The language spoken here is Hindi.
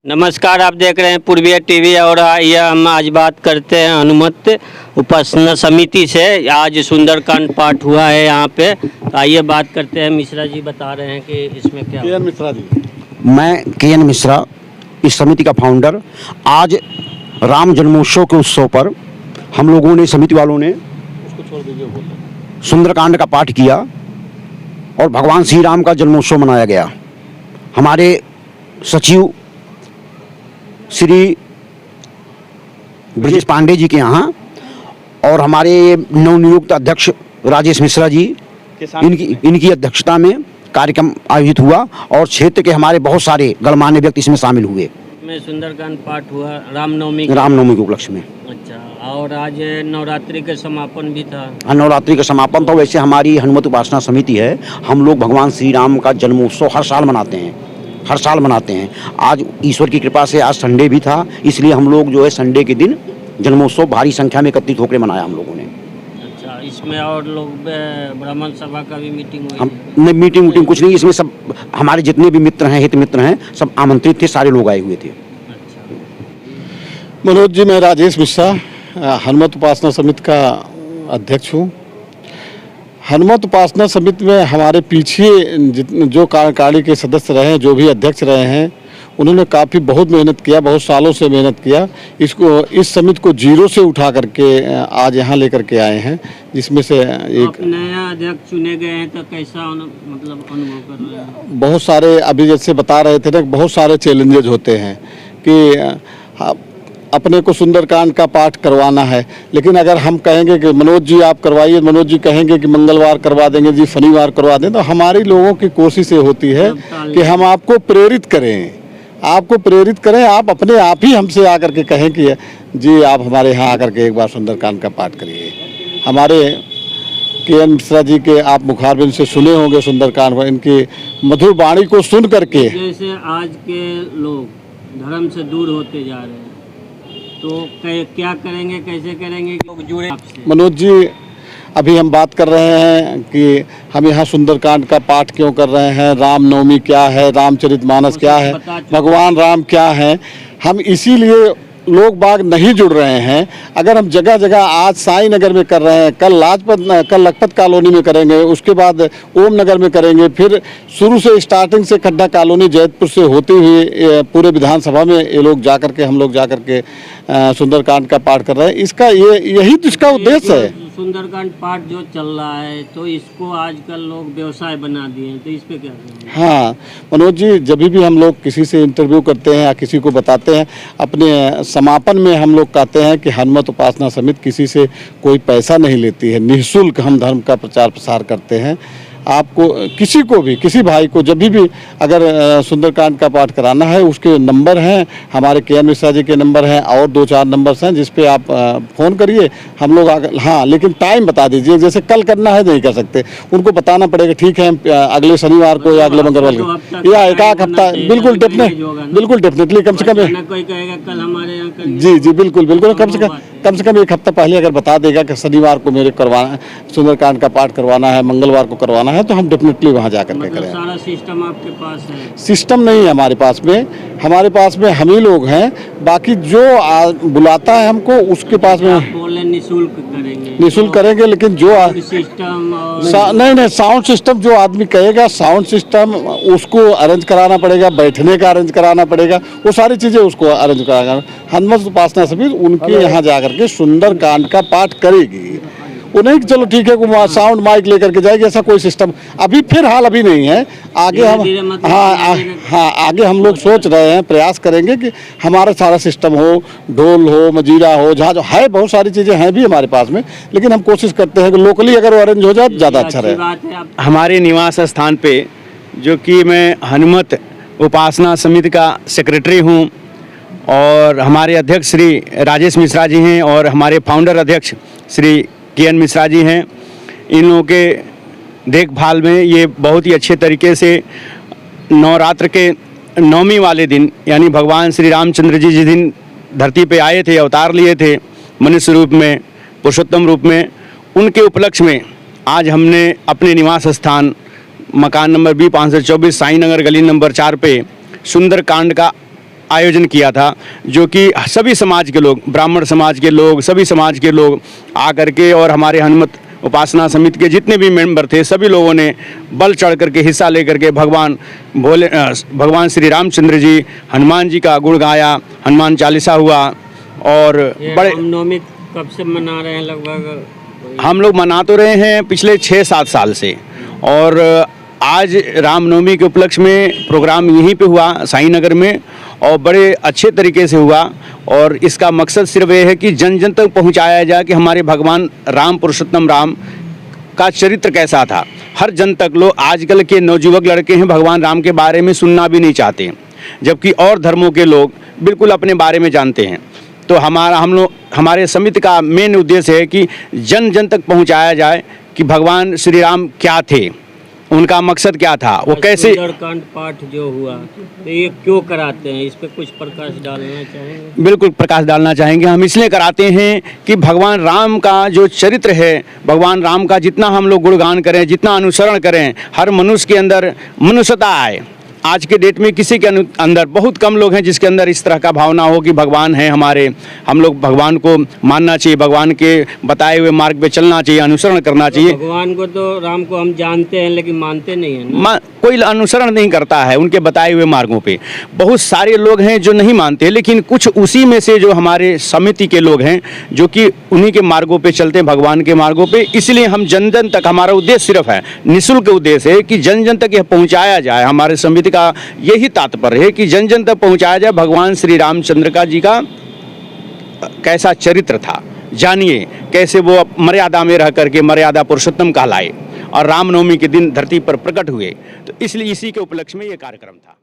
नमस्कार, आप देख रहे हैं पूर्वीय टीवी और यह हम आज बात करते हैं हनुमत उपासना समिति से। आज सुंदरकांड पाठ हुआ है यहाँ पे, तो आइए बात करते हैं। मिश्रा जी बता रहे हैं कि इसमें क्या। के.एन. मिश्रा जी। मैं के.एन. मिश्रा, इस समिति का फाउंडर। आज राम जन्मोत्सव के उत्सव पर हम लोगों ने, समिति वालों ने सुंदरकांड का पाठ किया और भगवान श्री राम का जन्मोत्सव मनाया गया। हमारे सचिव श्री ब्रजेश पांडे जी के यहाँ और हमारे नवनियुक्त अध्यक्ष राजेश मिश्रा जी, इनकी अध्यक्षता में कार्यक्रम आयोजित हुआ और क्षेत्र के हमारे बहुत सारे गणमान्य व्यक्ति इसमें शामिल हुए। में सुंदरकांड पाठ हुआ रामनवमी के उपलक्ष्य में। अच्छा, और आज नवरात्रि का समापन भी था। नवरात्रि का समापन था। वैसे हमारी हनुमत उपासना समिति है, हम लोग भगवान श्री राम का जन्मोत्सव हर साल मनाते हैं। आज ईश्वर की कृपा से आज संडे भी था, इसलिए हम लोग जो है संडे के दिन जन्मोत्सव भारी संख्या में एकत्रित होकर मनाया हम लोगों ने। अच्छा, इसमें और लोग ब्राह्मण सभा का भी मीटिंग हुई? हम नहीं, मीटिंग कुछ नहीं। इसमें सब हमारे जितने भी मित्र हैं, हित मित्र हैं, सब आमंत्रित थे, सारे लोग आए हुए थे। मनोज जी, मैं राजेश मिश्रा, हनुमत उपासना समिति का अध्यक्ष हूँ। हनुमत उपासना समिति में हमारे पीछे जो कार्यकारिणी के सदस्य रहे हैं, जो भी अध्यक्ष रहे हैं, उन्होंने काफ़ी बहुत मेहनत किया, बहुत सालों से मेहनत किया। इस समिति को जीरो से उठा करके आज यहाँ लेकर के आए हैं, जिसमें से एक नया अध्यक्ष चुने गए हैं। तो कैसा मतलब अनुभव कर रहे हैं? बहुत सारे, अभी जैसे बता रहे थे ना, बहुत सारे चैलेंजेज होते हैं कि अपने को सुंदरकांड का पाठ करवाना है, लेकिन अगर हम कहेंगे कि मनोज जी आप करवाइए, मनोज जी कहेंगे कि मंगलवार करवा देंगे जी, शनिवार करवा दें, तो हमारी लोगों की कोशिश ये होती है कि हम आपको प्रेरित करें, आप अपने आप ही हमसे आकर के कहें कि जी आप हमारे यहाँ आकर के एक बार सुंदरकांड का पाठ करिए। हमारे के.एन. मिश्रा जी के आप मुखारबिंद से सुने होंगे सुंदरकांड, इनकी मधुर वाणी को सुन करके। जैसे आज के लोग धर्म से दूर होते जा रहे हैं, तो क्या करेंगे, कैसे करेंगे लोग जुड़े आपसे? मनोज जी, अभी हम बात कर रहे हैं कि हम यहाँ सुंदरकांड का पाठ क्यों कर रहे हैं, रामनवमी क्या है, रामचरितमानस क्या है, भगवान राम क्या है। हम इसीलिए लोग बाग नहीं जुड़ रहे हैं। अगर हम जगह जगह आज साई नगर में कर रहे हैं, कल लखपत कॉलोनी में करेंगे, उसके बाद ओम नगर में करेंगे, फिर शुरू से स्टार्टिंग से खड्डा कॉलोनी जैतपुर से होते हुए पूरे विधानसभा में ये लोग हम लोग जा कर के सुंदरकांड का पाठ कर रहे हैं। यही तो इसका उद्देश्य है। सुंदरकांड पाठ जो चल रहा है, तो इसको आजकल लोग व्यवसाय बना दिए हैं, तो इस पे क्या करेंगे? हाँ मनोज जी, जब भी हम लोग किसी से इंटरव्यू करते हैं या किसी को बताते हैं, अपने समापन में हम लोग कहते हैं कि हनुमत उपासना समिति किसी से कोई पैसा नहीं लेती है, निःशुल्क हम धर्म का प्रचार प्रसार करते हैं। आपको किसी को भी, किसी भाई को जब भी अगर सुंदरकांड का पाठ कराना है, उसके नंबर हैं, हमारे के.एन. मिश्रा जी के नंबर हैं और 2-4 नंबर्स हैं, जिस पे आप फ़ोन करिए, हम लोग हाँ, लेकिन टाइम बता दीजिए। जैसे कल करना है नहीं कर सकते, उनको बताना पड़ेगा ठीक है अगले शनिवार को या अगले मंगलवार को या एक हफ्ता। बिल्कुल डेफिनेटली कम से कम कोई कहेगा कल हमारे यहाँ जी बिल्कुल कम से कम एक हफ्ता पहले अगर बता देगा कि शनिवार को मेरे करवाना, सुंदरकांड का पाठ करवाना है, मंगलवार को करवाना है, तो हम डेफिनेटली वहाँ जा करके करें। सारा सिस्टम आपके पास है? सिस्टम नहीं है हमारे पास में हम ही लोग हैं। बाकी जो बुलाता है हमको, उसके पास में बोले निःशुल्क करेंगे, लेकिन जो सिस्टम नहीं, साउंड सिस्टम जो आदमी कहेगा, साउंड सिस्टम उसको अरेंज कराना पड़ेगा, बैठने का अरेंज कराना पड़ेगा, वो सारी चीज़ें उसको अरेंज कराना। हनुमत उपासना समिति उनके यहाँ जा करके सुंदरकांड का पाठ करेगी। वो नहीं कि चलो ठीक है वो साउंड माइक लेकर के जाएगी, ऐसा कोई सिस्टम अभी फिलहाल अभी नहीं है। आगे हम आगे हम लोग सोच रहे हैं, प्रयास करेंगे कि हमारा सारा सिस्टम हो, ढोल हो, मजीरा हो, जहाँ जो है बहुत सारी चीज़ें हैं भी हमारे पास में, लेकिन हम कोशिश करते हैं कि लोकली अगर वो अरेंज हो जाए तो ज़्यादा अच्छा रहे। हमारे निवास स्थान पे, जो कि मैं हनुमत उपासना समिति का सेक्रेटरी हूँ और हमारे अध्यक्ष श्री राजेश मिश्रा जी हैं और हमारे फाउंडर अध्यक्ष श्री के.एन. मिश्रा जी हैं। इन लोगों के देखभाल में ये बहुत ही अच्छे तरीके से नवरात्र के नवमी वाले दिन, यानी भगवान श्री रामचंद्र जी जिस दिन धरती पे आए थे, अवतार लिए थे मनुष्य रूप में, पुरुषोत्तम रूप में, उनके उपलक्ष्य में आज हमने अपने निवास स्थान मकान नंबर B524 साई नगर गली नंबर 4 पे सुंदरकांड का आयोजन किया था, जो कि सभी समाज के लोग, ब्राह्मण समाज के लोग, सभी समाज के लोग आकर के और हमारे हनुमत उपासना समिति के जितने भी मेंबर थे सभी लोगों ने बढ़ चढ़ करके हिस्सा लेकर के भगवान श्री रामचंद्र जी, हनुमान जी का गुण गाया, हनुमान चालीसा हुआ। और बड़े रामनवमी कब से मना रहे हैं? लगभग हम लोग मना तो रहे हैं पिछले 6-7 साल से, और आज रामनवमी के उपलक्ष्य में प्रोग्राम यहीं पे हुआ साईं नगर में, और बड़े अच्छे तरीके से हुआ। और इसका मकसद सिर्फ ये है कि जन जन तक पहुंचाया जाए कि हमारे भगवान राम, पुरुषोत्तम राम का चरित्र कैसा था। हर जन तक लोग, आजकल के नवयुवक लड़के हैं, भगवान राम के बारे में सुनना भी नहीं चाहते, जबकि और धर्मों के लोग बिल्कुल अपने बारे में जानते हैं। तो हमारे समिति का मेन उद्देश्य है कि जन जन तक पहुंचाया जाए कि भगवान श्री राम क्या थे, उनका मकसद क्या था, वो कैसे। सुंदरकांड पाठ जो हुआ तो ये क्यों कराते हैं, इस पे कुछ प्रकाश डालना चाहेंगे? बिल्कुल प्रकाश डालना चाहेंगे। हम इसलिए कराते हैं कि भगवान राम का जो चरित्र है, भगवान राम का जितना हम लोग गुणगान करें, जितना अनुसरण करें, हर मनुष्य के अंदर मनुष्यता आए। आज के डेट में किसी के अंदर, बहुत कम लोग हैं जिसके अंदर इस तरह का भावना हो कि भगवान है हमारे, हम लोग भगवान को मानना चाहिए, भगवान के बताए हुए मार्ग पे चलना चाहिए, अनुसरण करना चाहिए। भगवान को तो, राम को हम जानते हैं लेकिन मानते नहीं हैं ना? कोई अनुसरण नहीं करता है उनके बताए हुए मार्गों पे। बहुत सारे लोग हैं जो नहीं मानते, लेकिन कुछ उसी में से जो हमारे समिति के लोग हैं जो कि उन्हीं के मार्गों पे चलते हैं, भगवान के मार्गों पे। इसलिए हम जन जन तक, हमारा उद्देश्य सिर्फ है, निःशुल्क उद्देश्य है कि जन जन तक यह पहुँचाया जाए। हमारे समिति का यही तात्पर्य है कि जन जन तक पहुँचाया जाए भगवान श्री रामचंद्र का जी का कैसा चरित्र था, जानिए कैसे वो मर्यादा में रह करके मर्यादा पुरुषोत्तम कहलाए और रामनवमी के दिन धरती पर प्रकट हुए। तो इसलिए इसी के उपलक्ष्य में ये कार्यक्रम था।